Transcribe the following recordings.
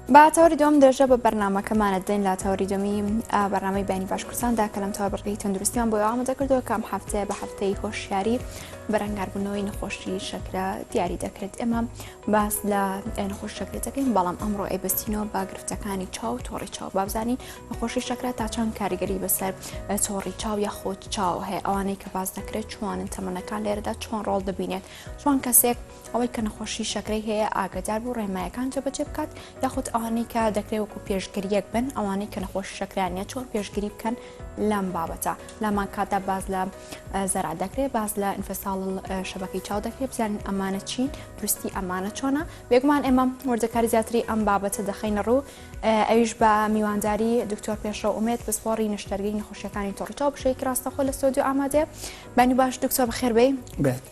با تەوەری دوم درێژە بە بەرنامەکەمانە دێن لا تەوەری دومی بەرنامەی بینی باشکورساندا کە لەم تەوەبڕگەی تەندروستیان بۆ ئامادە کردووە کام هەفتەیە بە هەفتەی هۆشیاری بەرەنگاربوونەوەی نەخۆشی شەکرە دیاری دەکرێت. ئێمە باس لە نەخۆشی شەکرێتەکەین، بەڵام ئەمڕۆ ئەیبەستینەوە با گرفتەکانی چاو و تۆڕی چاو. بابزانین نەخۆشی شەکرە تا چەند کاریگەری بەسەر تۆڕی چاو یا خۆت چاو هەیە. ئەوانەی کە باز دەکرێت چۆنن تەمەنەکان لێرەدا چۆن ڕۆڵ دەبینێت، چۆن کەسێک ئەوەی کە نەخۆشی شەکرەی هەیە ئاگادار بوو ڕێمایەکان جێبەجێ بکات، یاخود ئەوانەی کە دەکرێت وەکو پێشگریەک بن، ئەوانەی کە نەخۆشی شەکرانیە چۆن پێشگیری بکەن لەم بابەتە. لەمان کاتا باز لە زەرع دەکرێت، باز لە ئینفساڵ شەبەکەی چاو دەکرێت، بزانین ئەمانە چین، دروستی ئەمانە چۆنە. بێگومان ئێمە وەردەکاری زیاتری ئەم بابەتە دەخینە ڕوو، ئەویش بە میوانداری دکتۆر پێشەو ئومێد پسپۆڕی نەشتەرگەی نەخۆشیەکانی تۆڕی چاو بشەیەکی ڕاستەخۆ لە سۆدیۆ ئامادەیە. بانی باش دکتۆر بەخێر بێی.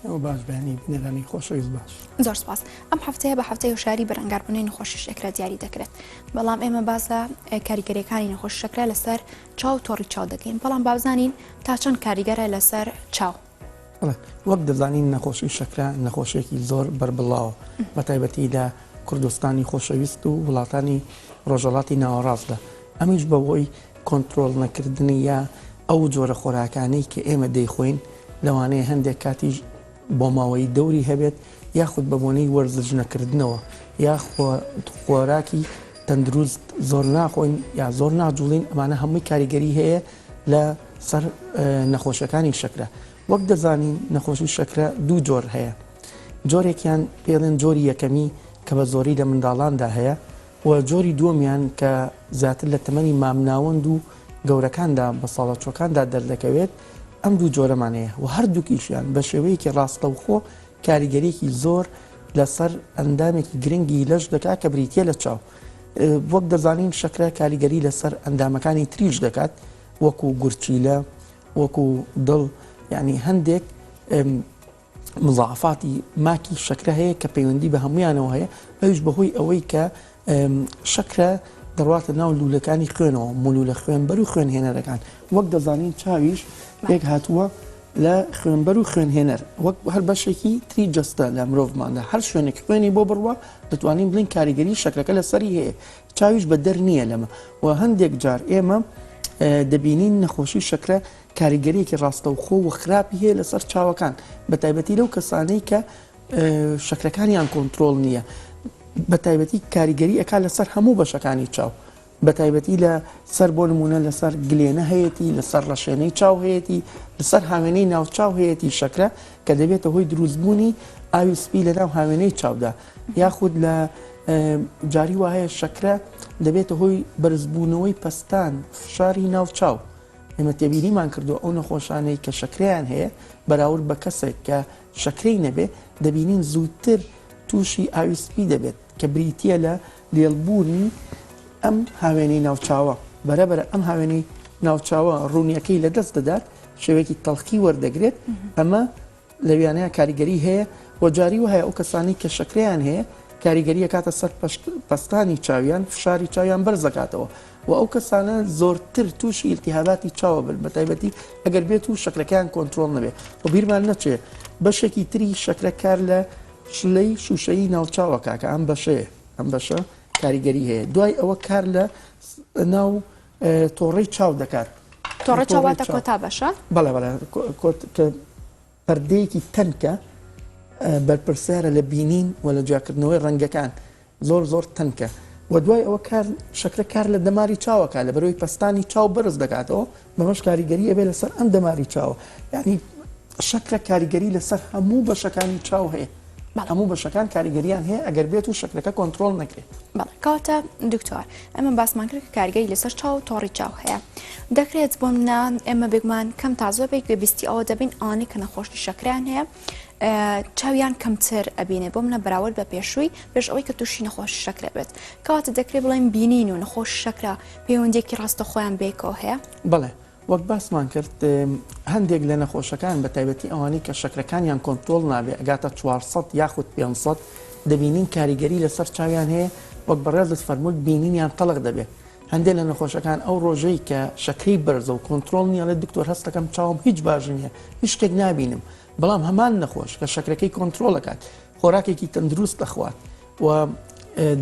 ئەو باش بەنی بنێرانی خۆشەویست باش. زۆر سپاس. ئەم هەفتەیە بە هەفتەی هۆشیاری بەرەنگاربوونەوەی نەخۆشی شەکرە دیاری دەکرێت، بەڵام ئێمە باسە کاریگەریەکانی نەخۆشی شەکرە لەسەر چاو و تۆڕی چاو دەکەین. بەڵام بابزانین تا چەند کاریگەرە لەسەر چاو. وەک دەزانین نەخۆشی شەکرە نەخۆشیێکی زۆر بربڵاوە، بە تایبەتی لە کوردستانی خۆشەویست و وڵاتانی ڕۆژهەڵاتی ناوەڕاستدا. ئەمیش بەوەی کۆنتترۆل نەکردنی یا ئەو جۆرە خۆراکانەی کە ئێمە دەیخۆین لەوانەیە هەندێک کاتیش بۆ ماوەی دەوری هەبێت، یاخود بە بۆنەی وەرزش نەکردنەوە، یا خۆراکی تەندروست زۆر ناخۆین یا زۆر ناجوڵین. ئەمانە هەمووی کاریگەری هەیە لە سەر نەخۆشیەکانی شەکرە. وەک دەزانین نەخۆشی شەکرە دوو جۆر هەیە. جۆرێکیان پێڵێن جۆری یەکەمی کە بە زۆری لە منداڵاندا هەیە، و جۆری دووەمیان کە زیاتر لە تەمەنی مامناوەند و گەورەکاندا بە ساڵەچۆکاندا دەردەکەوێت. ئەم دوو جۆرەمان هەیە و هەردووکیشیان بە شێوەیەکی ڕاستەوخۆ کاریگەریەکی زۆر لەسەر ئەندامێکی گرنگی لەش دەکات کە بریتە لە چاو. وەک دەزانین شەکرە کاریگەری لەسەر ئەندامەکانی تریش دەکات، وەکو گورچیلە، وەکو دڵ، یعنی هەندێک مزاعفاتی ماکی شەکرە هەیە کە پەیوەندی بە هەمویانەوە هەیە. ئەوش بەهۆی ئەوەی کە شەکرە دەڕواتە ناو لولەکانی خوێنەوە، مولولە خوێنبەر و خوێنهێنەرەکان. وەک دەزانین چاویش یەک هاتووە لە خوێنبەر و خوێنهێنەر، وەک هەر بەشێکی تری جەستە لە مرۆڤماندا. هەر شوێنێک خوێنی بۆ بڕوە دەتوانین بڵین کاریگەری شەکرەکە لەسەری هەیە. چاویش بە دەر نییە لەمە. و هەندێک جار ئێمە دەبینین نەخۆشی شەکرە کاریگەریەکی ڕاستەوخۆ و خراپی هەیە لەسەر چاوەکان، بە تایبەتی لەو کەسانەی کە شەکرەکانیان کۆنتترۆل نییە. بە تایبەتی کاریگەری ئەکا لەسەر هەموو بەشەکانی چاو، بە تایبەتی لە سەر بۆ نمونە لەسەر گلێنە هەیەی، لەسەر ڕەشێنەی چاو هەیەی، لەسەر هاوێنەی ناوچاو هەیەی شەکرە کە دەبێتە هۆی دروستبوونی ئاوی سپی لە ناو هاوێنەی چاودا، یاخود لە جاری وهەیە شەکرە دەبێتە هۆی بەرزبوونەوەی پەستان، فشاری ناوچاو. ئێمە تێبیریمان کردو ئەو نەخۆشانەی کە شەکریان هەیە بەراورد بە کەسێک کە شەکرەی نەبێ دەبینین زووتر تووشی ئاوی سپی دەبێت کە بریتە لە لێڵبوونی ئەم هاوێنەی ناوچاوە. بەرەبەرە ئەم هاوێنەی ناوچاوە ڕوونیەکەی لە دەست دەدات، شێوەیەکی تەڵخی وەردەگرێت. ئەمە لەویانەیە کاریگەری هەیە و جاری وهەیە ئەو کەسانی کە شەکریان هەیە کاریگەریە کاتە سەر پەستانی چاویان، فشاری چاویان بەرز دەکاتەوە و ئەو کەسانە زۆرتر تووشی ئیلتیهاباتی چاوە بن، بە تایبەتی ئەگەر بێت و شەکرەکان کۆنتترۆل نەبێت. و بیرمان نەچێ بەشێکی تری شەکرە کار لە شلەی شوشەی ناوچاوە کاکە ئەم بەشەیە، ئەم بەشە کاریگەری هەیە. دوای ئەوە کار لە ناو تۆڕەی چاو دەکات. تۆڕە چاواتە کۆتا بەشە؟ بەڵێ بەڵێ، کە پەردەیەکی تەنکە بەرپرسیارە لە بینین و لە جیاکردنەوەی ڕەنگەکان، زۆر زۆر تەنکە. و دوای ئەوە شەکرە کار لە دەماری چاوەکە، لە بەرەوەی پەستانی چاو بەرز دەکاتەوە، بەمەش کاریگەری ئەبێ لەسەر ئەم دەماری چاوە. یعنی شەکرە کاریگەری لەسەر هەموو بەشەکانی چاو هەیە، هەموو بەشەکان کاریگەریان هەیە ئەگەر بێت و شەکرەکە کۆنتترۆل نەکرێت. کاتە دکتۆر ئەمە باسمان کرد کە کاریگەری لەسەر چاو و تۆڕی چاو هەیە. دەکرێت بۆ منە ئێمە بێگومان کەم تا زۆربێک گوێبیستی ئەوە دەبین ئەوانەی کە نەخۆشی شەکریان هەیە چاویان کەمتر ئەبینێ، بۆ منە بەراورد بە پێشووی پێش ئەوەی کە تووشی نەخۆشی شەکرە بێت. کەواتە دەکرێت بڵێن بینین و نەخۆشی شەکرە پەیوەندێکی ڕاستە خۆیان بێکەوە هەیە؟ بەڵێ، وەک باسمان کرد هەندێک لە نەخۆشەکان بە تایبەتی ئەوانەی کە شەکرەکانیان کۆنتترۆل نابێ ئەگاتە 400 یاخود 500 دەبینین کاریگەری لەسەر چاویان هەیە، وەک بەڕێزت فەرمووت بینینیان قەڵق دەبێت. هەندێک لە نەخۆشەکان ئەو ڕۆژەی کە شەکری بەرزە و کۆنتترۆل نییە لە دکتۆر هەستەکەم چاوم هیچ باش نییە، هیچ شتێک نابینم. بەڵام هەمان نەخۆش کە شەکرەکەی کۆنتترۆل دەکات، خۆراکێکی تەندروست دەخوات و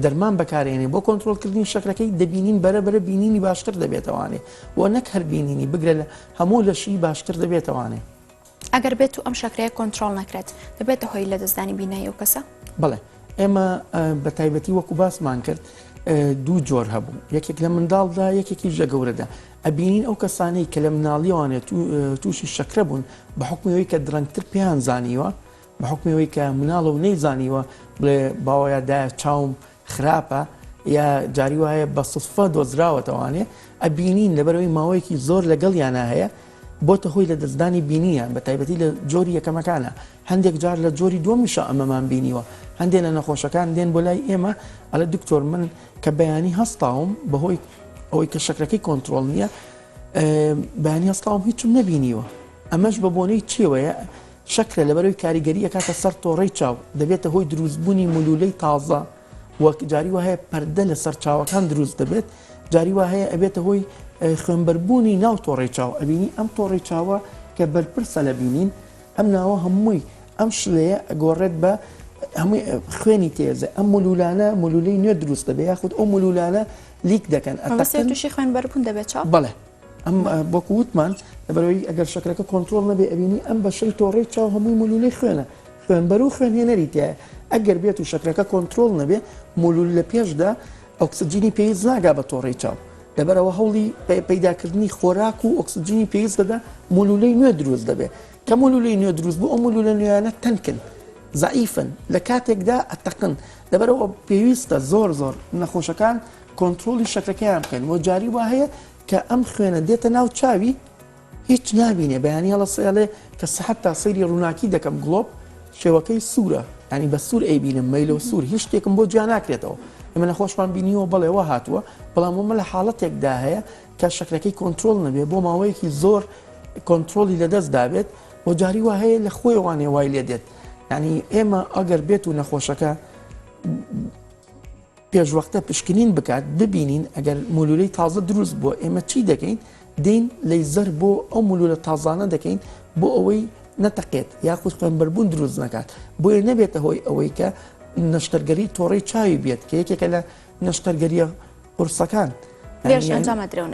دەرمان بەکارێنێ بۆ کۆنتترۆلکردنی شەکرەکەی دەبینین بەرەبرە بینینی باشتر دەبێتەوانێ و نەک هەر بینینی بگرە لە هەموو لەشی باشتر دەبێتەوانێ. ئەگەر بێت و ئەم شەکرەیە کۆنتترۆل نەکرێت دەبێتە هۆی لە دەستدانی بینایی ئەو کەسە؟ بڵێ ئێمە بە تایبەتی وەکو باسمان کرد دوو جۆر هەبوو، یەکێک لە منداڵدا یەکێکی ژە گەورەدا. ئەبینین ئەو کەسانەی کە لە مناڵیوانێت تووشی شەکرە بوون بە حکمیەوەی کە درەنگتر پێیان زانیوە، بە حکمیەوەی کە مناڵە و نەیزانیوە بڵێ باوەیەدا چاوم خراپە یا جاری وایە بە سوفە دۆزراوەتەوانێ، ئەبینین لەبەرەوەی ماوەیەکی زۆر لەگەڵیانە هەیە بۆتە هۆی لە دەستدانی بینیە بە تایبەتی لە جۆری یەکەمەکانە. هەندێک جار لە جۆری دووەمیشە ئەمەمان بینیوە، هەندێک لە نەخۆشەکان دێن بۆ لای ئێمە ئەلە دکتۆر من کە بەیانی هەستاوم بەهۆی ئەوەی کە شەکرەکەی کۆنتترۆل نییە بەیانی هەستاوم هیچم نەبینیوە. ئەمەش بە بۆنەی چێوەیە شەکرە لەبەرەوەی کاریگەری ئەکاتە سەر تۆڕەی چاو دەبێتە هۆی دروستبوونی مولولەی تازە وەک جاری وهەیە پەردە لە سەر چاوەکان دروست دەبێت، جاری وهەیە ئەبێتە هۆی خوێنبەربوونی ناو تۆڕی چاو. ئەبینی ئەم تۆڕی چاوە کە بەرپرسە لە بینین ئەم ناوە هەمووی ئەم شلەیە ئەگۆڕێت بە هەمووی خوێنی تێزە ئەم مولولانە مولولەی نوێ دروست دەبێت یاخود ئەو مولولانە لیک دەکەن تووشی خوێنبەربوون دەبێت چاو؟ بەڵێ ئەم بۆکو وتمان لەبەرەوەی ئەگەر شەکرەکە کۆنتترۆل نەبێ ئەبینی ئەم بەشەی تۆڕی چاو هەمووی مولولەی خوێنە خوێنبەر و خوێنهێنەری تایە. ئەگەر بێت و شەکرەکە کۆنتترۆل نەبێ مولول لە پێشدا ئۆکسجینی پێویست ناگا بە تۆڕی چاو، لەبەرەوە هەوڵی پەیداکردنی خۆراک و ئۆکسجینی پێویست دەدا مولولەی نوێ دروست دەبێت کە مولولەی نوێ دروست بوو ئەو مولولە نوێیانە تەنکن زعیفن لە کاتێکدا ئەتەقن، لەبەرەوە پێویستە زۆر نەخۆشەکان کۆنتترۆلی شەکرەکەیان بکەن و جاری وا هەیە کە ئەم خوێنە دێتە ناو چاوی هیچ نابینێ. بەیانی هەڵە سێڵێ کە سەحەت تا سەیری ڕووناکی دەکەم گڵۆب شێوەکەی سوورە، ینی بە سوور ئەیبینم مەیلە و سوور هیچ شتێکم بۆ جیا ناکرێتەوە. ئێمە نەخۆشمان بینیوە بەڵێەوە هاتووە، بەڵام ئەمە لە حاڵەتێکدا هەیە کە شەکرەکەی کۆنتترۆل نەبێ بۆ ماوەیەکی زۆر کۆنتترۆلی لەدەست دابێت و جاری وا هەیە لە خۆی وانێ وای لێ دێت. ینی ئێمە ئەگەر بێت و نەخۆشەکە پێشوەختە پشکنین بکات ببینین ئەگەر مولولەی تازە دروست بووە ئێمە چی دەکەین؟ دین لەیزەر بۆ ئەو مولولە تازانە دەکەین بۆ ئەوەی نەتەقێت یاخود خوێنبەربوون دروست نکات، بۆیە نەبێتە هۆی ئەوەی کە نەشتەرگەری تۆڕی چاوی بێت کە یەکێکە لە نەشتەرگەریە قورسەکان. لێرش ئەنجام ئەدرێت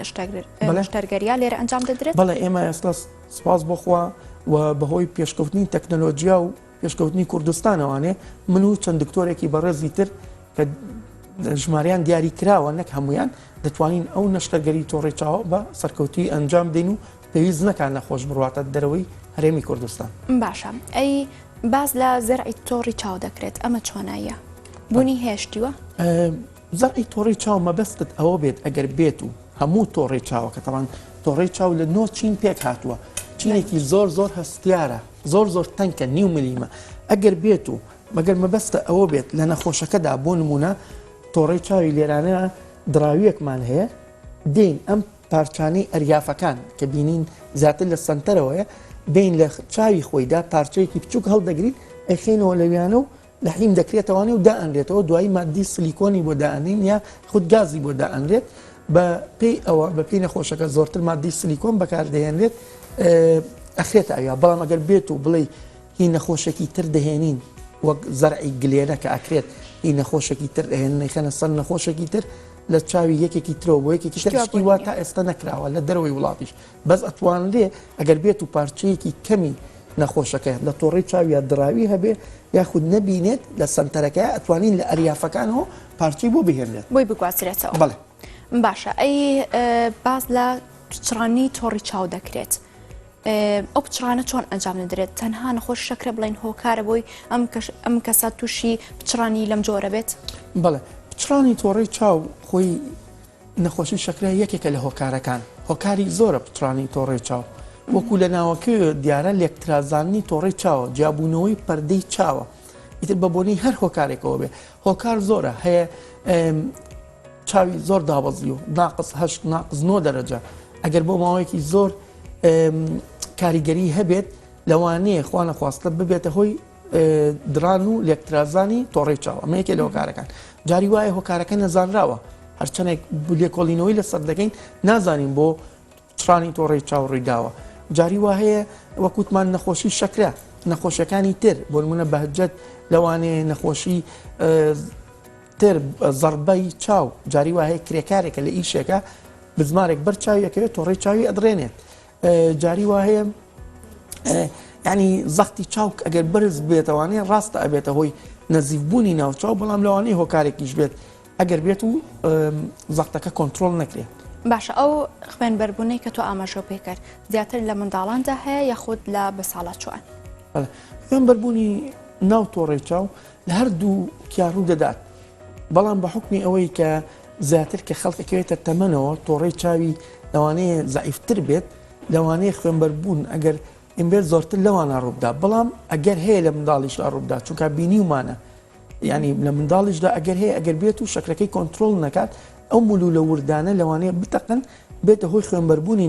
نەشتەرگەریە لێرە ئەنجام دەدرێت؟ بەڵێ ئێمە ئێستا سپاس بۆخوا و بەهۆی پێشکەوتنی تەکنەلۆژیا و پێشکەوتنی کوردستانەوانێ من و چەند دکتۆرێکی بەڕێزی تر کە ژماریان دیاری کراوە نەک هەمویان دەتوانین ئەو نەشتەرگەری تۆڕی چاوە بە سەرکەوتی ئەنجام دێن و پێویست نەکان نەخۆش بڕواتە دەرەوەی هەرێمی کوردستان. باشە ئەی باز لە زەرعی تۆڕی چاو دەکرێت ئەمە چۆناییە؟ بوونی هێشتیوە؟ زەرعی تۆڕی چاو مەبەستت ئەوە بێت ئەگەر بێت و هەموو تۆڕی چاوە کە تەوان تۆڕی چاو لە نۆ چین پێک هاتووە، چینێکی زۆر هەستیارە زۆر تەنکە نیو ملیمە. ئەگەر بێت و مەگەر مەبەستە ئەوە بێت لە نەخۆشەکەدا بۆ نمونە تۆڕی چاوی لێرانە دراویەکمان هەیە دێن ئەم پارچانەی ئەریافەکان کە بینین زیاتر لە سنتەرەوەیە بین لە چاوی خۆیدا پارچەیەکی بچووک هەڵدەگرین ئەخێنەوە لەویانە و لە حیم دەکرێتەوانێ و دائەنرێتەوە دوایی مادی سلیکۆنی بۆ دائەنین یا خود گازی بۆ دائەنرێت بە پێی ئەوە بە پێی نەخۆشەکە زۆرتر مادی سلیکۆن بەکاردەهێنرێت ئەخرێتە ئەویا. بەڵام ئەگەر بێت و بڵێ هی نەخۆشێکی تر دەهێنین وەک زەرعی گلێنە کە ئەکرێت هی نەخۆشێکی تر دەهێنن خەنە سەر نەخۆشێکی تر لە چاوی یەکێکی ترەوە بۆ یەکێکی شتی وا تا ئێستا نەکراوە لە دەرەوەی وڵاتیش بەس ئەتوانرێ ئەگەر بێت و پارچەیەکی کەمی نەخۆشەکە لە تۆڕی چاویە دراوی هەبێ یاخود نەبینێت لە سنتەرەکە ئەتوانین لە ئەریافەکانەوە پارچەی بۆ بهێنێت بۆی بگوازرێتەوە. بەڵێ باشە ئەی باز لە پچڕانی تۆڕی چاو دەکرێت ئەو پچڕانە چۆن ئەنجام دەدرێت؟ تەنها نەخۆش شەکرە بڵین هۆکارە بۆی ئەم کەسە تووشی پچڕانی لەم جۆرە بێت؟ بەڵێ پچڕانی تۆڕی چاو خۆی نەخۆشی شەکرە یەکێکە لە هۆکارەکان، هۆکاری زۆرە پچڕانی تۆڕی چاو وەکو لە ناوەکە دیارە لێکترازاننی تۆڕی چاوە جیابوونەوەی پەردەی چاوە ئیتر بە بۆنی هەر هۆکارێکەوە بێ. هۆکار زۆرە هەیە چاوی زۆر دابەزی و ناقص 8 ناقص 9 دەرەجە ئەگەر بۆ ماوەیەکی زۆر کاریگەری هەبێت لەوانەیە خوا نەخواستە ببێتە هۆی دران و لێکترازانی تۆڕی چاوە. ئەمە یەکێ لە هۆکارەکان. جاری وایە هۆکارەکە نەزانراوە هەرچەندێک لێکۆڵینەوەی لەسەر دەکەین نازانین بۆ پچڕانی تۆڕی چاو ڕوویداوە. جاری وا هەیە وەکوتمان نەخۆشی شەکرە نەخۆشیەکانی تر بۆ نمونە بەهجەت لەوانەیە نەخۆشی تر زەربەی چاو جاری وهەیە کرێکارێکە لە ئیشێکە بزمارێک بەر چاویەکەوێت تۆڕی چاوی ئەدرێنێت جاری وهەیە ینی زەختی چاوک ئەگەر بەرز بێتەوانێ ڕاستە ئەبێتە هۆی نەزیفبوونی ناوچاو بەڵام لەوانەیە هۆکارێکیش بێت ئەگەر بێت و زەختەکە کۆنتترۆل نەکرێت. باشە ئەو خوێنبەربوونەی کە تۆ ئاماژۆ پێکرد زیاتر لە منداڵاندا هەیە یاخود لە بەساڵات چوان. خوێنبەربوونی ناو تۆڕی چاو لە هەردوو کیاڕوو دەدات بەڵام بە حکمی ئەوەی کە زیاتر کە خەڵکەکەوێتە تەمەنەوە تۆڕی چاوی لەوانەیە زعیفتر بێت لەوانەیە خوێنبەربوون ئەگەر ئیمبێت زۆرتر لەوانە ڕووبدا بەڵام ئەگەر هەیە لە منداڵیش ڕووبدا چونکە بینی ومانە ینی لە منداڵیشدا ئەگەر هەیە ئەگەر بێت و شەکرەکەی کۆنتترۆل نەکات ئەو مولو لە وردانە لەوانەیە بتەقن بێتە هۆی خوێنبەربوونی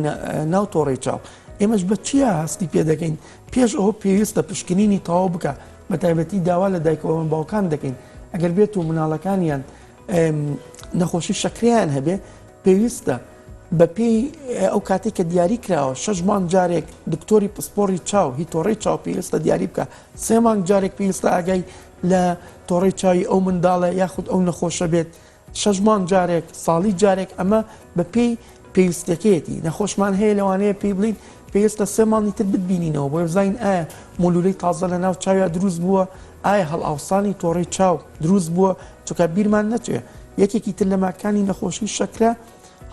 ناو تۆڕی چاو. ئێمەش بە چیە هەستی پێ دەکەین پێش ئەوە پێویستە پشکنینی تەواو بکە بە تایبەتی داوا لە دایکەوە باوکان دەکەین ئەگەر بێت و مناڵەکانیان نەخۆشی شەکریان هەبێ پێویستە بە پێی ئەو کاتێک کە دیاری کراوە 6 مانگ جارێک دکتۆری پسپۆری چاو هی تۆڕی چاو پێویستە دیاری بکە 3 مانگ جارێک پێویستە ئاگای لە تۆڕی چاوی ئەو منداڵە یاخود ئەو نەخۆشە بێت 6 مانگ جارێک ساڵی جارێک ئەمە بە پێی پێویستەکەیەتی نەخۆشمان هەیە لەوانەیە پێی بڵین پێویستە 3 مانگی تر بتبینینەوە بۆ بزین ئایا مولولەی تازە لە ناو چاویا دروست بووە ئایا هەڵئاوسانی تۆڕی چاو دروست بووە چونکە بیرمان نەچێ یەکێکی تر لە ماکانی نەخۆشی شەکرە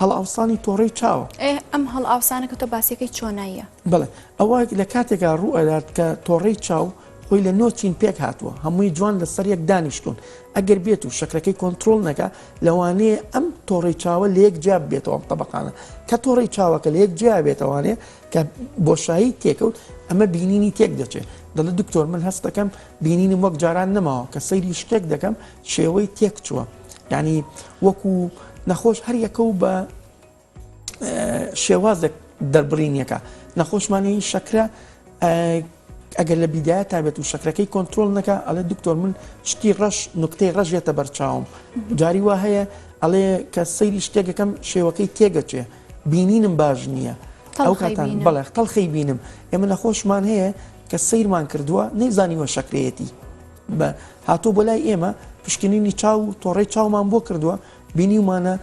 هەڵئاوسانی تۆڕی چاوە. ئەم هەڵئاوسانە کە تۆ باسیەکەی چۆناییە؟ بڵێ ئەوە لە کاتێکا ڕوو ئەدات کە تۆڕی چاو خۆی لە نۆچین پێک هاتووە هەمووی جوان لەسەر یەک دانیشتون ئەگەر بێت و شەکرەکەی کۆنتترۆل نەکە لەوانەیە ئەم تۆڕی چاوە لە یەک جیاب بێتەوە تەبقانە کە تۆڕی چاوەکە لە یەک جیا بێتەوانێ کە بۆشایی تێکەوت ئەمە بینینی تێک دەچێت دەڵێ دکتۆر من هەست دەکەم بینینی وەک جاران نەماوە کە سەیری شتێک دەکەم شێوەی تێک چووە ینی وەکو نەخۆش هەر یەکە و بە شێوازێک دەربڕینیەکە نەخۆشمانەی شەکرە ئەگەر لە بیدایە تابێت و شەکرەکەی کۆنتترۆل نەکە ئەڵێ دکتۆر من شتی ڕەش نوکتەی ڕەژێتە بەرچاوم جاری وا هەیە ئەڵێ کە سەیری شتێکەکەم شێوەکەی تێگەچێ بینینم باش نییە ئەو کاتان بەڵێ تەڵخەی بینم ئێمە نەخۆشمان هەیە کە سەیرمان کردووە نەیزانیوە شەکرەیەتی بە هاتۆ بۆ لای ئێمە پشکنینی چاو و تۆڕی چاومان بۆ کردووە بینیمانە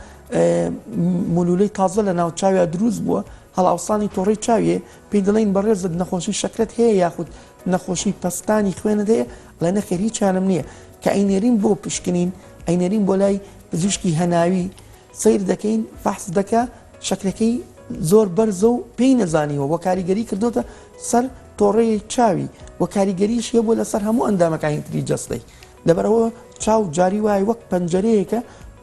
مولولەی تازە لە ناو چاویا دروست بووە هەڵئاوسانی تۆڕی چاویێ پێی دەڵێن بەڕێزت نەخۆشی شەکرت هەیە یاخود نەخۆشی پەستانی خوێنت هەیە لە نەخێر هیچ چانم نییە کە ئەینێرین بۆ پشکنین ئەینێرین بۆ لای پزیشکی هەناوی سیر دەکەین بەحث دەکە شەکرەکەی زۆر بەرزە و پێی نەزانیوە وە کاریگەری کردوتە سەر تۆڕەی چاوی وە کاریگەریش یە بۆ لەسەر هەموو ئەندامەکانی تری جەستەی لەبەرەوە چاو جاری وای وەک پەنجەرەیەکە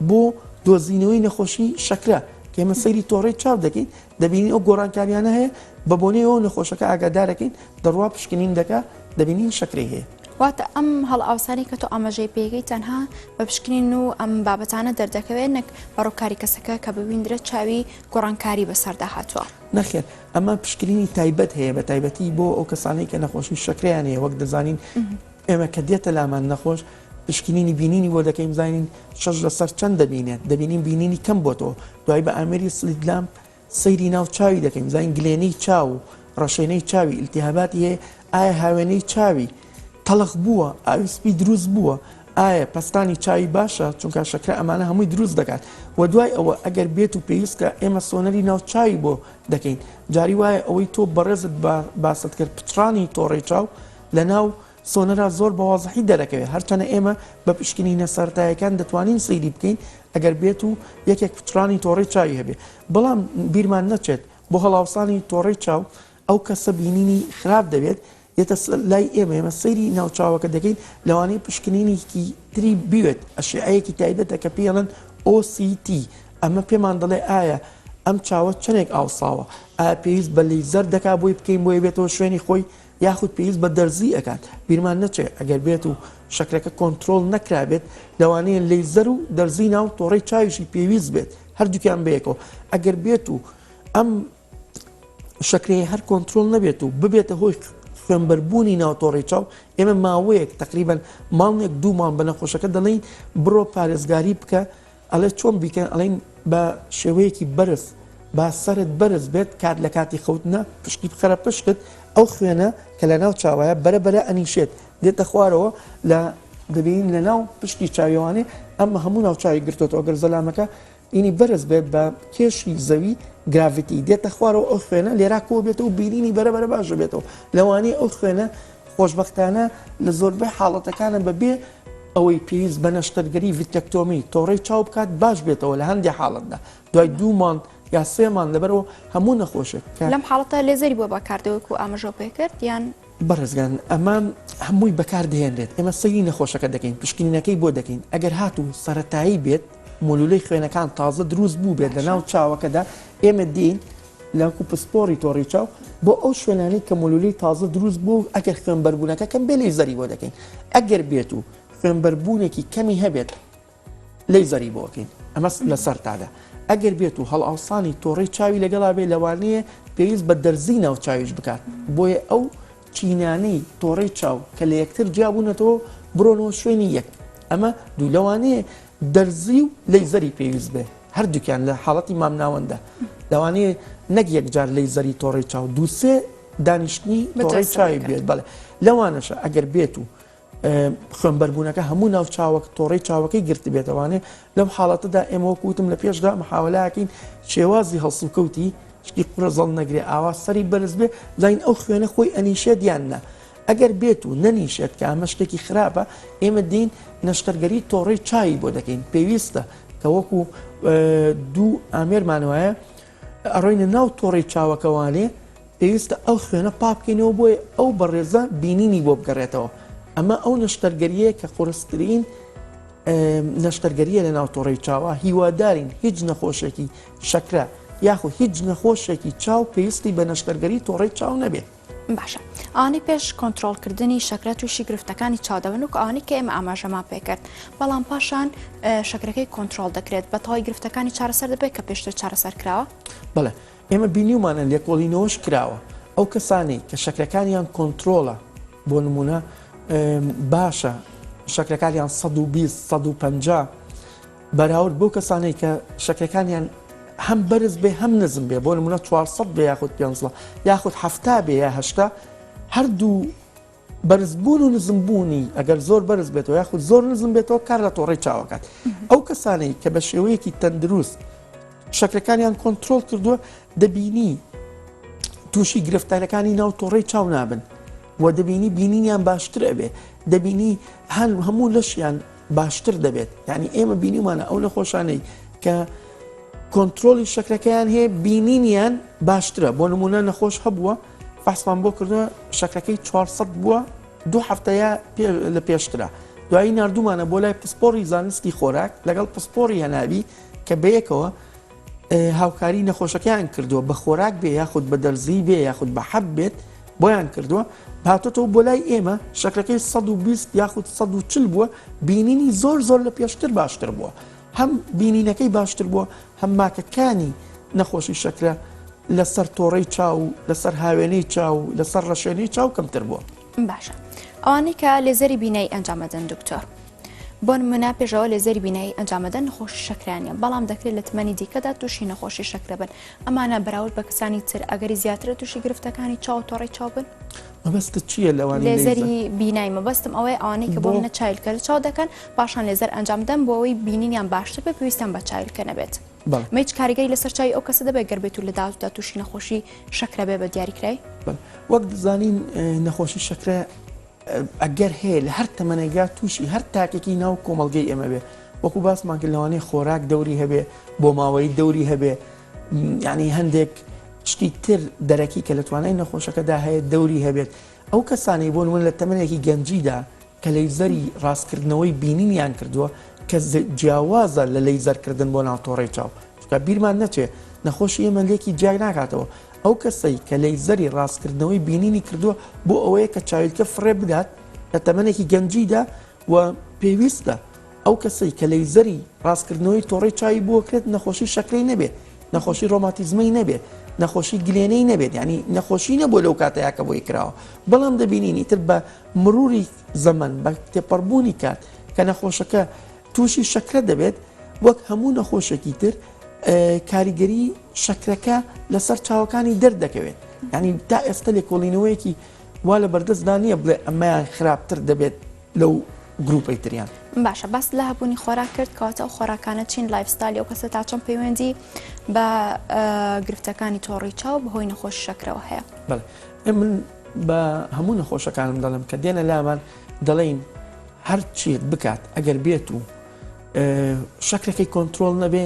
بۆ دۆزینەوەی نەخۆشی شەکرە کە ئێمە سەیری تۆڕی چاو دەکەین دەبینی ئەو گۆڕانکاریانە هەیە بە بۆنەی ئەو نەخۆشەکە ئاگادارەکەین دەڕوا پشکنین دەکە دەبینین شەکرەی هەیە. واتە ئەم هەڵئاوسانی کە تۆ ئاماژەی پێگەی تەنها بە پشکنین و ئەم بابەتانە دەردەکەوێت نەک بەڕۆکاری کەسەکە کە ببیندرە چاوی گۆڕانکاری بەسەردا هاتووە. نەخێر ئەمە پشکنینی تایبەت هەیە بە تایبەتی بۆ ئەو کەسانەی کە نەخۆشی شەکریان هەیە وەک دەزانین ئێمە کە دێتە لامان نەخۆش پشکنینی بینینی بۆ دەکەین زانین 6 لەسەر چەند دەبینێت دەبینین بینینی کەم بۆتەوە دوای بە ئامێری سلیدلام سەیری ناو چاوی دەکەین زانین گلێنەی چاو و ڕەشێنەی چاوی ئیلتیهاباتی هەیە ئایا هاوێنەی چاوی تەڵخ بووە ئاویسپی دروست بووە ئایا پەستانی چاوی باشە چونکە شەکرە ئەمانە هەمووی دروست دەکات و دوای ئەوە ئەگەر بێت و پێویستکە ئێمە سۆنەری ناو چاوی بۆ دەکەین جاری وایە ئەوەی تۆ بەڕێزت باست کرد پچڕانی تۆڕی چاو لە ناو سۆنەرا زۆر بەوازحی دەرەکەوێت هەرچەنە ئێمە بە پشکنینە سەرتایەکان دەتوانین سەیری بکەین ئەگەر بێت و یەکێک پچڕانی تۆڕی چاوی هەبێ بەڵام بیرمان نەچێت بۆ هەڵاوسانی تۆڕی چاو ئەو کەسە بینینی خراپ دەبێت یێتە لای ئێمە سەیری ناوچاوەکە دەکەین لەوانەیە پشکنینێکی تری بوێت ئەشعەیەکی تایبەتە کە پێڵن OCT ئەمە پێمان دەڵێ ئایا ئەم چاوە چنێک ئاوساوە ئایا پێویست بە لیزەر دەکا بۆی بکەین بۆی بێتەوە شوێنی خۆی یاخود پێویست بە دەرزی ئەکات بیرمان نەچێت ئەگەر بێت و شەکرەکە کۆنتترۆل نەکرابێت لەوانەیە لیزەر و دەرزی ناو تۆڕی چاویشی پێویست بێت هەردووکیان بەیەکەوە ئەگەر بێت و ئەم شەکرەیە هەر کۆنتترۆل نەبێت و ببێتە هۆی خوێنبەربوونی ناو تۆڕی چاو ئێمە ماوەیەک تقریبان ماڵێک دوومان بە نەخۆشەکە دەڵێن بڕۆ پارێزگاری بکە ئەڵێ چۆن بیکەن ئەڵێن بە شێوەیەکی بەرز با سەرت بەرز بێت کات لە کاتی خەوتنە پشتی بخەرە پشتت ئەو خوێنە کە لە ناو چاوایە بەرەبەرە ئەنیشێت دێتە خوارەوە لە دەبین لە ناو پشتی چاویوانێ ئەمە هەموو ناوچوی گرتوەوە ئەگەر زەلامەکە ئینی بەرز بێت بە کێشی زەوی گراڤیتی دێتە خوارەوە ئەو خوێنە لێرا کۆ بێتەوە و بینینی بەرەبەرە باش بێتەوە لەوانەیە ئەو خوێنە خۆشبەختانە لە زۆربەی حاڵەتەکانە بەبێ ئەوەی پێویست بە نەشتەرگەری ڤیتەکتۆمی تۆڕەی چاو بکات باش بێتەوە لە هەندێک حاڵەتدا دوای 2 مانگ یا 3 مانگ لەبەرەوە هەموو نەخۆشێک لەم حاڵەتە لێزەری بۆ بەکاردەوەک و ئاماژە پێ کرد یان بەڕێزگان ئەمان هەمووی بەکاردەهێنرێت ئێمە سەیری نەخۆشەکە دەکەین پشکنینەکەی بۆ دەکەین ئەگەر هاتوو سەرەتایی بێت مولولەی خوێنەکان تازە دروست بوو بێت لە ناو چاوەکەدا ئێمە دین لەکو پسپۆری تۆڕی چاو بۆ ئەو شوێنانی کە مولولەی تازە دروست بوو ئەگەر خوێنبەربوونەکە کەم بێ لەیزەری بۆ دەکەین ئەگەر بێت و خوێنبەربوونێکی کەمی هەبێت لەیزەری بۆکەین ئەمە لەسەر تادا ئەگەر بێت و هەڵئاوسانی تۆڕی چاوی لەگەڵا بێ لەوانەیە پێویست بە دەرزی ناو چاویش بکات بۆیە ئەو چینانەی تۆڕی چاو کە لە یەکتر جیابوونەتەوە بڕۆنەوە شوێنی یەک ئەمە دوو لەوانەیە دەرزی و لەیزەری پێویست بێ هەردووکیان لە حاڵەتی مامناوەندە لەوانەیە نەک یەکجار لەیزەری تۆڕی چاو دووسێ دانیشتنی تۆڕی چاوی بێت بەڵێ لەوانەشە ئەگەر بێت و خوێنبەربوونەکە هەموو ناو چاوەک تۆڕی چاوەکەی گرت بێتەوانێ لەم حاڵەتەدا ئێمە وەکوتم لە پێشدا محاولاکەین شێوازی هەڵسوکەوتی شتی قورە زەڵ نەگرێ ئاوا سەری بەرز بێ لاین ئەو خوێنە خۆی ئەنیشێت یاننا ئەگەر بێت و نەنیشێت کە ئەمە شتێکی خراپە ئێمە دین نەشتەرگەری تۆڕی چاوی بۆ دەکەین پێویستە کە وەکو دوو ئامێرمانەوەیە ئەڕۆینە ناو تۆڕی چاوەکەوانێ پێویستە ئەو خوێنە پاپکەینەوە بۆی ئەو بەڕێزە بینینی بۆ بگەڕێتەوە ئەمە ئەو نەشتەرگەریە کە قورستترین نەشتەرگەریە لە ناو تۆڕی چاوە هیوادارین هیچ نەخۆشێکی شەکرە یاخو هیچ نەخۆشێکی چاو پێویستی بە نەشتەرگەری تۆڕی چاو نەبێت باشە ئانی پێش کۆنتترۆلکردنی شەکرە تووشی گرفتەکانی چاودەبن و ئانی کە ئێمە ئاماژەمان پێکرد بەڵام پاشان شەکرەکەی کۆنتترۆل دەکرێت بە تەواوی گرفتەکانی چارەسەر دەبێت کە پێشتر چارەسەر کراوە بڵێ ئێمە بینیومانە لێکۆڵینەوەش کراوە ئەو کەسانی کە شەکرەکانیان کۆنتترۆلە بۆ نمونە باشە شەکرەکانیان 120 بەراورد بۆ کەسانەی کە شەکرەکانیان هەم بەرز بێ هەم نزم بێ بۆ نمونە 400 بێ یاخود 500 یاخود 70 بێ یا 80 هەردوو بەرزبوون و نزمبوونی ئەگەر زۆر بەرز بێتەوە یاخود زۆر نزم بێتەوە کار لە تۆڕی چاوەکات ئەو کەسانەی کە بە شێوەیەکی تەندروست شەکرەکانیان کۆنتترۆل کردووە دەبینی تووشی گرفتارەکانی ناو تۆڕی چاو نابن و دەبینی بینینیان باشتر ئەبێ دەبینی هەموو لەشیان باشتر دەبێت یعنی ئێمە بینیمانە ئەو نەخۆشانەی کە کۆنتترۆلی شەکرەکەیان هەیە بینینیان باشترە بۆ نمونە نەخۆش هەبووە فحسمان بۆ کردووە شەکرەکەی 400 بووە 2 هەفتەیە لە پێشترا دوایی نردومانە بۆ لای پسپۆری زانستی خۆراک لەگەڵ پسپۆری هەناوی کە بەیەکەوە هاوکاری نەخۆشەکەیان کردووە بە خۆراک بێ یاخود بە دەرزی بێ یاخود بە حەب بێت بۆیان کردووە هاتۆتەوە بۆ لای ئێمە شەکرەکەی 120 یاخود 140 بووە بینینی زۆر لە پێشتر باشتر بووە هەم بینینەکەی باشتر بووە هەم ماکەکانی نەخۆشی شەکرە لەسەر تۆڕەی چاو لەسەر هاوێنەی چاو لەسەر ڕەشێنەی چاو کەمتر بووە باشە ئەوانەی کە لێزەری بینایی ئەنجامەدەن دکتۆر بۆ نمونە پێشەوە لێزەری بینایی ئەنجامەدەن نەخۆشی شەکرانیان بەڵام دەکرێت لە تمەنی دیکەدا تووشی نەخۆشی شەکرە بن ئەمانە بەراورد بە کەسانی تر ئەگەری زیاترە تووشی گرفتەکانی چاو تۆڕی چاو بن مەبەستت چییە لەوانی لێزەری بینایی مەبەستم ئەوەی ئەوانەی کە بۆ منە چایلکە لە چاو دەکەن پاشان لێزەر ئەنجامدەن بۆ ئەوەی بینینیان باشتر بێ پێویستیان بە چایلکە نەبێت مەیچ کاریگەری لەسەر چای ئەو کەسە دەبێت گەربێت و لە داوتدا تووشی نەخۆشی شەکرە بێ بە دیاریکرای وەک دەزانین نەخۆشی شەکرە ئەگەر هەیە لە هەر تەمەنێگا تووشی هەر تاکێکی ناو کۆمەڵگەی ئێمە بێ وەکو باسمان کرد لەوانەیە خۆراک دەوری هەبێ بۆ ماوەی دەوری هەبێ یعنی هەندێک شتی تر دەرەکی کە لە توانای نەخۆشەکەدا هەیە دەوری هەبێت ئەو کەسانی بۆ نمونە لە تەمەنێکی گەنجیدا کە لەیزەری ڕاستکردنەوەی بینینیان کردووە کە جیاوازە لە لەیزەرکردن بۆ ناو تۆڕی چاو چکە بیرمان نەچێ نەخۆشی ئێمە لێکی جیای ناکاتەوە ئەو کەسەی کە لەیزەری ڕاستکردنەوەی بینینی کردووە بۆ ئەوەیە کە چاویلکە فڕێ بدات لە تەمەنێکی گەنجیدا و پێویستە ئەو کەسەی کە لەیزەری ڕاستکردنەوەی تۆڕی چاوی بۆکرێت نەخۆشی شەکرەی نەبێت نەخۆشی ڕۆماتیزمەی نەبێت نەخۆشی گلێنەی نەبێت ینی نەخۆشی نەبوو لەو کاتەیە کە بۆی کراوە بەڵام دەبینینی تر بە مروری زەمن بە تێپەڕبوونی کات کە نەخۆشەکە تووشی شەکرە دەبێت وەک هەموو نەخۆشێکی تر کاریگەری شەکرەکە لەسەر چاوەکانی دەردەکەوێت ینی تا ئێستا لێکۆڵینەوەیەکی وا لە بەردەستدا نییە بڵێ ئەمەیان خراپتر دەبێت لەو گروپەی تریان باشە بەس لە هەبوونی خۆراک کرد کەواتە ئەو خۆراکانە چین لایفستایلی ئەو کەسە تا چەند پەیوەندی بە گرفتەکانی تۆڕی چاو بەهۆی نەخۆشی شەکرەوە هەیە. بەڵێ من بە هەموو نەخۆشەکانم دەڵێم کە دێنە لامان دەڵێن هەر چیت بکات ئەگەر بێت و شەکرەکەی کۆنتترۆل نەبێ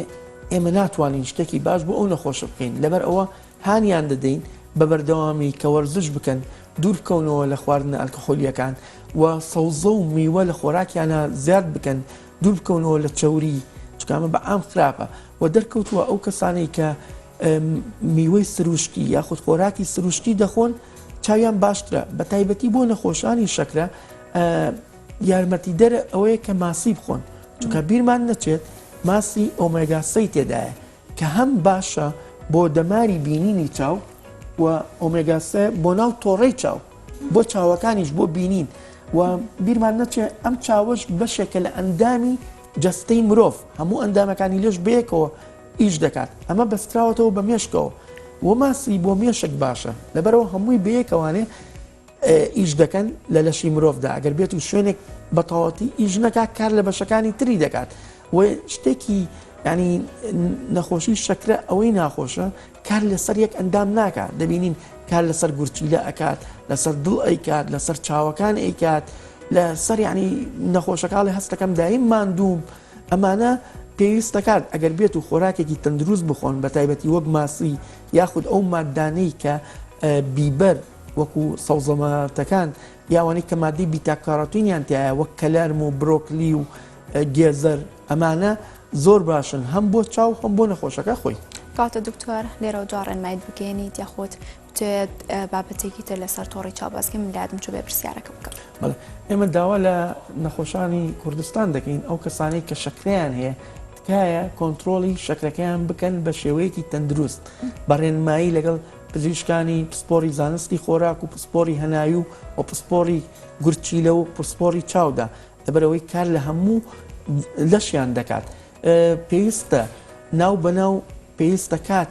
ئێمە ناتوانین شتێکی باش بۆ ئەو نەخۆش بکەین لەبەر ئەوە هانیان دەدەین بە بەردەوامی کە وەرزش بکەن دوور بکەونەوە لە خواردنە ئەلکۆهۆلیەکان و سەوزە و میوە لە خۆراکیانە زیاد بکەن دوور بکەونەوە لە چەوری چکامە بە ئام خراپە و دەرکەوتووە ئەو کەسانەی کە میوەی سروشتی یاخود خۆراکی سروشتی دەخۆن چاویان باشترە بە تایبەتی بۆ نەخۆشانی شەکرە یارمەتی دەرە ئەوەیە کە ماسی بخۆن چونکە بیرمان نەچێت ماسی ئۆمێگا سەی تێدایە کە هەم باشە بۆ دەماری بینینی چاو و ئۆمێگا سە بۆ ناو تۆڕەی چاو بۆ چاوەکانیش بۆ بینین و بیرمان نەچێت ئەم چاوەش بەشێکە لە ئەندامی جەستەی مرۆڤ هەموو ئەندامەکانی لێش بەیەکەوە ئیش دەکات ئەمە بەستراوەتەوە بە مێشکەوە و ماسی بۆ مێشک باشە لەبەرەوە هەمووی بەیەکەوانێ ئیش دەکەن لە لەشی مرۆڤدا ئەگەر بێت و شوێنێک بەتەواتی ئیش نەکات کار لە بەشەکانی تری دەکات و شتێکی ینی نەخۆشی شەکرە ئەوەی ناخۆشە کار لەسەر یەک ئەندام ناکات دەبینین کار لەسەر گورچیلە ئەکات لەسەر دڵ ئەیکات لەسەر چاوەکان ئەیکات لەسەر ینی نەخۆشەکاڵی هەستەکەم دایم ماندوم ئەمانە پێویست دەکات ئەگەر بێت و خۆراکێکی تەندروست بخۆن بە تایبەتی وەک ماسی یاخود ئەو مادانەی کە بیبەر وەکو سەوزەمەتەکان یاوانەی کە مادەی بیتاکاراتینیان تایە وەک کەلەرم و برۆکلی و گێزەر ئەمانە زۆر باشن هەم بۆ چاو هەم بۆ نەخۆشەکە خۆی. کاتە دکتۆر لێرە جارڕێنمایت بگەێنیت یاخۆت بتوێت بابەتێکی تر لەسەر تۆڕی چاو باسکە من لادم چوو بێ پرسیارەکە بکەم. ئێمە داوا لە نەخۆشانی کوردستان دەکەین ئەو کەسانەی کە شەکریان هەیە تکایە کۆنتترۆلی شەکرەکەیان بکەن بە شێوەیەکی تەندروست بە ڕێنمایی لەگەڵ پزیشکانی پسپۆری زانستی خۆراک و پسپۆری هەناوی و پسپۆری گورچیلە و پسپۆری چاودا لەبەرەوەی کار لە هەموو لەشیان دەکات پێویستە ناو بەناو پێویستە کات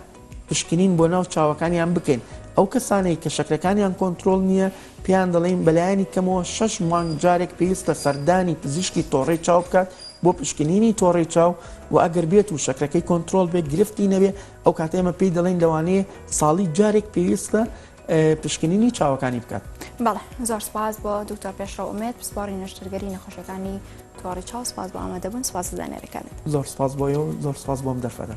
پشکنین بۆ ناو چاوەکانیان بکەین ئەو کەسانەی کە شەکرەکانیان کۆنتترۆل نییە پێیان دەڵێن بەلایانی کەمەوە 6 مانگ جارێک پێویستە سەردانی پزیشکی تۆڕەی چاو بکات بۆ پشکنینی تۆڕەی چاو و ئەگەر بێت و شەکرەکەی کۆنتترۆل بێت گرفتی نەبێ ئەو کاتێمە پێی دەڵێن لەوانەیە ساڵی جارێک پێویستە پشکنینی چاوەکانی بکات. بەڵێ زۆر سپاس بۆ دکتۆر پێشڕە ئومێد پسپۆری نەشتەرگەری نەخۆشەکانی تۆڕی چاو سپاس بۆ ئامادەبوون سپاس زانێرەکانت. زۆر سپاس بۆیەوە زۆر سپاس بۆم دەرفەدا.